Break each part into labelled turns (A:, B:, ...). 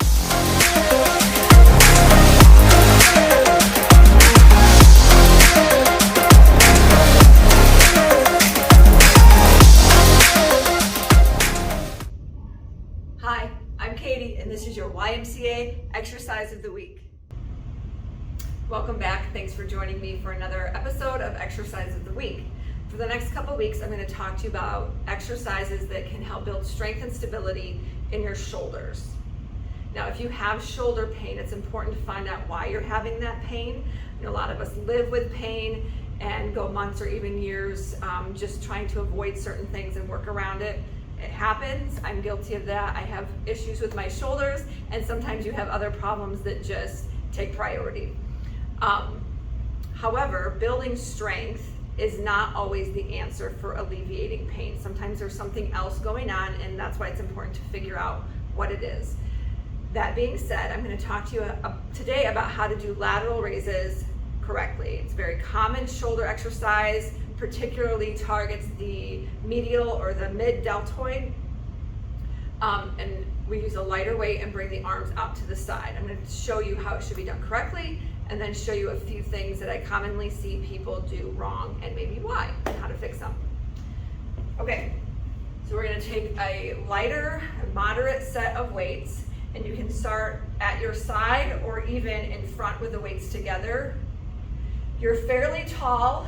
A: Hi, I'm Katie, and this is your YMCA Exercise of the Week. Welcome back. Thanks for joining me for another episode of Exercise of the Week. For the next couple weeks, I'm going to talk to you about exercises that can help build strength and stability in your shoulders. Now, if you have shoulder pain, it's important to find out why you're having that pain. A lot of us live with pain and go months or even years just trying to avoid certain things and work around it. It happens. I'm guilty of that. I have issues with my shoulders, and sometimes you have other problems that just take priority. However, building strength is not always the answer for alleviating pain. Sometimes there's something else going on, and that's why it's important to figure out what it is. That being said, I'm going to talk to you today about how to do lateral raises correctly. It's a very common shoulder exercise, particularly targets the medial or the mid-deltoid. And we use a lighter weight and bring the arms out to the side. I'm going to show you how it should be done correctly, and then show you a few things that I commonly see people do wrong and maybe why, and how to fix them. Okay, so we're going to take a lighter, moderate set of weights, and you can start at your side or even in front with the weights together. You're fairly tall.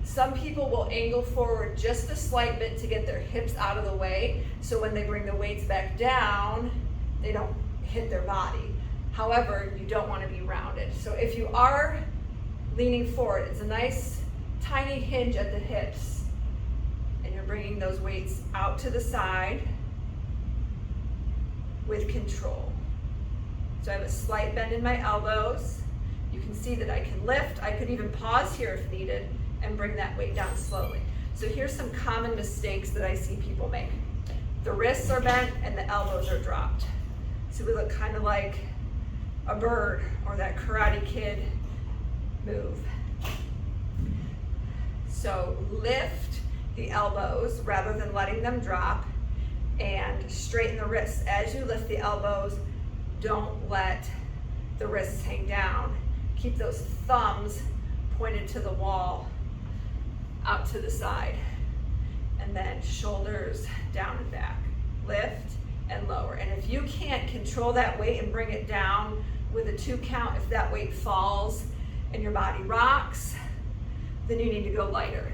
A: Some people will angle forward just a slight bit to get their hips out of the way, so when they bring the weights back down, they don't hit their body. However, you don't want to be rounded. So if you are leaning forward, it's a nice tiny hinge at the hips, and you're bringing those weights out to the side with control. So I have a slight bend in my elbows. You can see that I can lift. I could even pause here if needed and bring that weight down slowly. So here's some common mistakes that I see people make. The wrists are bent and the elbows are dropped. So we look kind of like a bird or that Karate Kid move. So lift the elbows rather than letting them drop, and straighten the wrists. As you lift the elbows, don't let the wrists hang down. Keep those thumbs pointed to the wall, out to the side, and then shoulders down and back. Lift and lower. And if you can't control that weight and bring it down with a 2 count, if that weight falls and your body rocks, then you need to go lighter.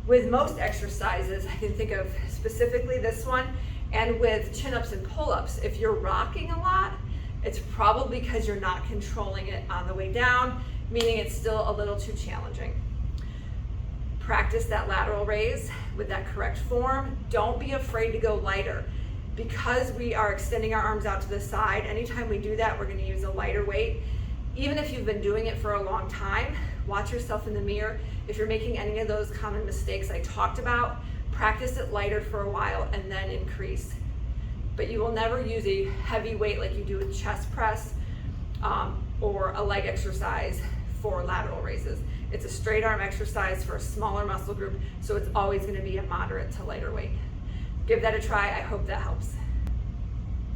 A: With most exercises, I can think of specifically this one, and with chin-ups and pull-ups, if you're rocking a lot, it's probably because you're not controlling it on the way down, meaning it's still a little too challenging. Practice that lateral raise with that correct form. Don't be afraid to go lighter. Because we are extending our arms out to the side, anytime we do that, we're going to use a lighter weight. Even if you've been doing it for a long time, watch yourself in the mirror. If you're making any of those common mistakes I talked about, practice it lighter for a while and then increase. But you will never use a heavy weight like you do with chest press or a leg exercise for lateral raises. It's a straight arm exercise for a smaller muscle group, so it's always going to be a moderate to lighter weight. Give that a try. I hope that helps.